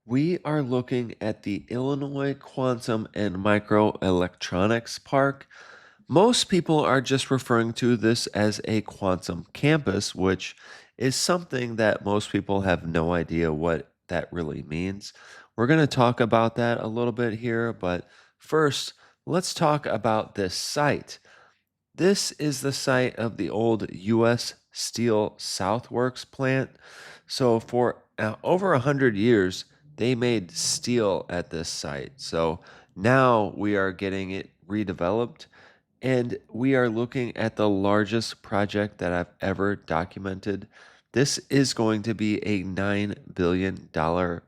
We are looking at the Illinois Quantum and Microelectronics Park. Most people are just referring to this as a quantum campus, which is something that most people have no idea what that really means. We're going to talk about that a little bit here, but first, let's talk about this site. This is the site of the old U.S. Steel Southworks plant. So, for over 100 years, they made steel at this site. So, now we are getting it redeveloped, and we are looking at the largest project that I've ever documented. This is going to be a $9 billion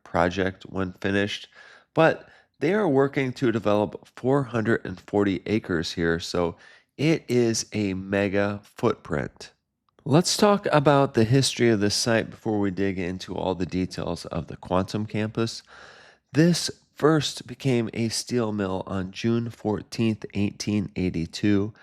project when finished, but they are working to develop 440 acres here. So, it is a mega footprint. Let's talk about the history of this site before we dig into all the details of the quantum campus. This first became a steel mill on June 14th, 1882.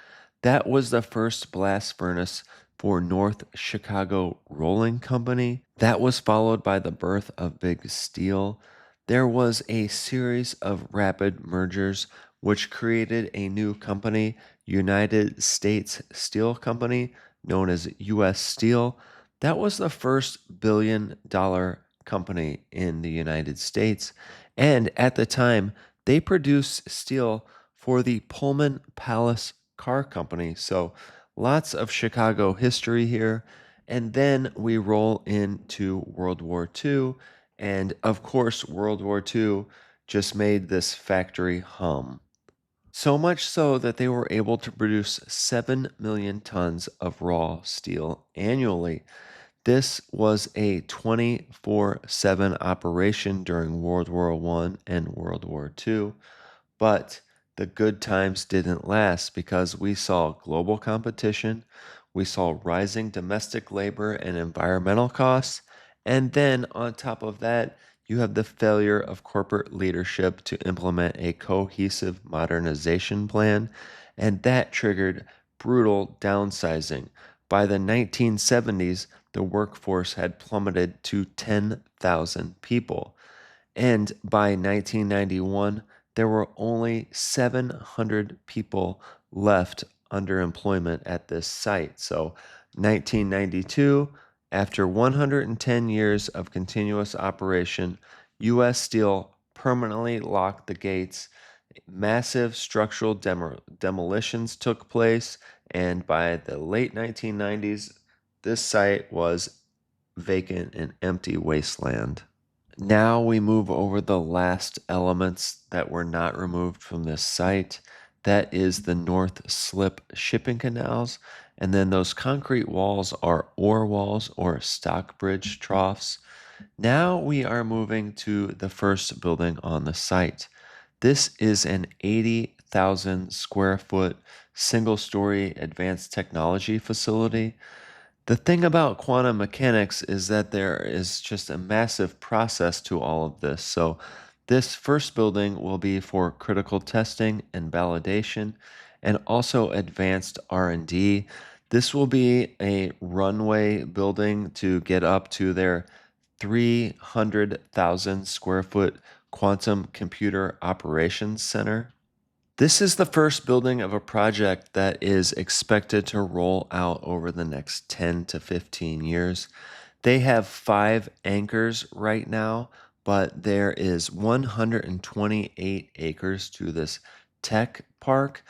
That was the first blast furnace for North Chicago Rolling Company. That was followed by the birth of Big Steel. There was a series of rapid mergers which created a new company, United States Steel Company, known as US Steel. That was the first billion-dollar company in the United States. And at the time, they produced steel for the Pullman Palace Car Company. So lots of Chicago history here. And then we roll into World War II. And of course, World War II just made this factory hum. So much so that they were able to produce 7 million tons of raw steel annually. This was a 24/7 operation during World War I and World War II, but the good times didn't last because we saw global competition, we saw rising domestic labor and environmental costs, and then on top of that, you have the failure of corporate leadership to implement a cohesive modernization plan, and that triggered brutal downsizing. By the 1970s, the workforce had plummeted to 10,000 people. And by 1991, there were only 700 people left under employment at this site. So, 1992, after 110 years of continuous operation, U.S. Steel permanently locked the gates. Massive structural demolitions took place, and by the late 1990s, this site was vacant and empty wasteland. Now we move over the last elements that were not removed from this site. That is the North Slip shipping canals. And then those concrete walls are ore walls or Stockbridge troughs. Now we are moving to the first building on the site. This is an 80,000 square foot single story advanced technology facility. The thing about quantum mechanics is that there is just a massive process to all of this. So this first building will be for critical testing and validation and also advanced R&D. This will be a runway building to get up to their 300,000 square foot quantum computer operations center. This is the first building of a project that is expected to roll out over the next 10 to 15 years. They have 5 anchors right now, but there is 128 acres to this tech park.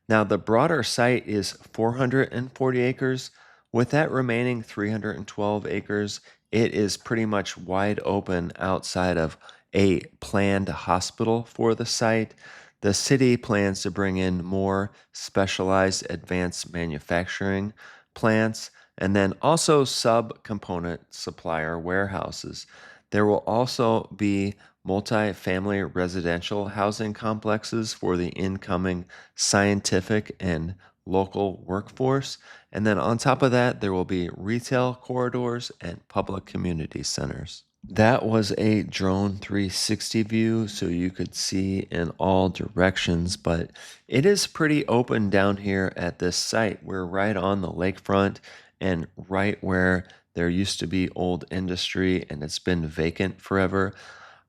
Now, the broader site is 440 acres. With that remaining 312 acres, it is pretty much wide open outside of a planned hospital for the site. The city plans to bring in more specialized advanced manufacturing plants and then also sub-component supplier warehouses. There will also be multi-family residential housing complexes for the incoming scientific and local workforce. And then on top of that, there will be retail corridors and public community centers. That was a drone 360 view, so you could see in all directions, but it is pretty open down here at this site. We're right on the lakefront and right where there used to be old industry and it's been vacant forever.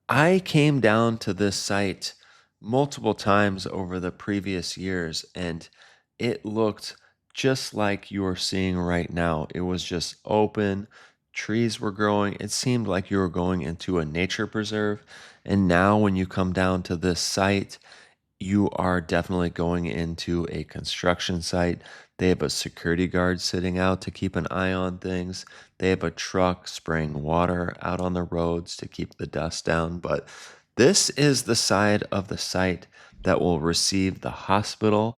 I came down to this site multiple times over the previous years, and it looked just like you're seeing right now. It was just open, trees were growing. It seemed like you were going into a nature preserve. And now, when you come down to this site, you are definitely going into a construction site. They have a security guard sitting out to keep an eye on things. They have a truck spraying water out on the roads to keep the dust down. But this is the side of the site that will receive the hospital.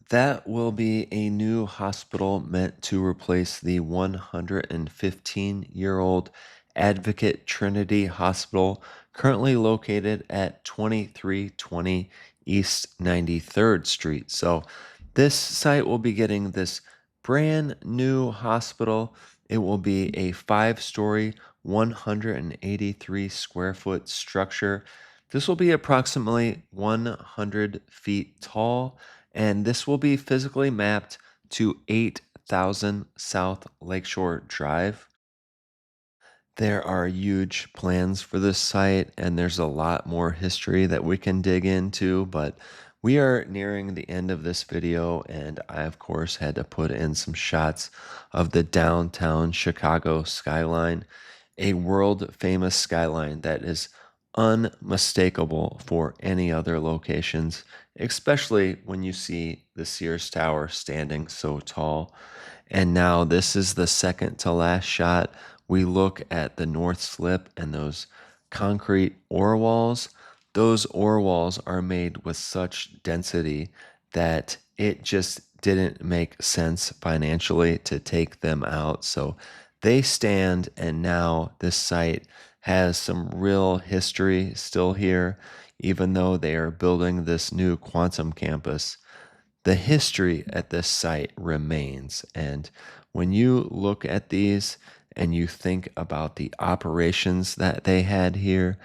That will be a new hospital meant to replace the 115-year-old Advocate Trinity Hospital, currently located at 2320 East 93rd Street. So, this site will be getting this brand new hospital. It will be a 5-story, 183 square foot structure. This will be approximately 100 feet tall, and this will be physically mapped to 8,000 South Lakeshore Drive. There are huge plans for this site, and there's a lot more history that we can dig into, but we are nearing the end of this video, and I, of course, had to put in some shots of the downtown Chicago skyline, a world famous skyline that is unmistakable for any other locations, especially when you see the Sears Tower standing so tall. And now this is the second to last shot. We look at the North Slip and those concrete ore walls. Those ore walls are made with such density that it just didn't make sense financially to take them out. So they stand, and now this site has some real history still here, even though they are building this new quantum campus. The history at this site remains. And when you look at these and you think about the operations that they had here,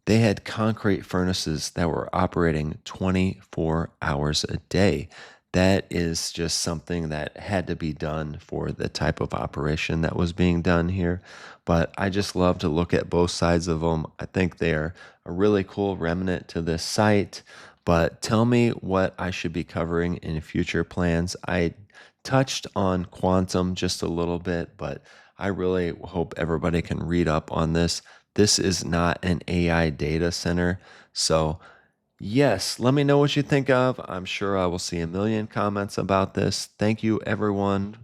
they had concrete furnaces that were operating 24 hours a day. That is just something that had to be done for the type of operation that was being done here. But I just love to look at both sides of them. I think they're a really cool remnant to this site. But tell me what I should be covering in future plans. I touched on quantum just a little bit, but I really hope everybody can read up on this. This is not an AI data center. So, yes, let me know what you think of. I'm sure I will see a million comments about this. Thank you, everyone,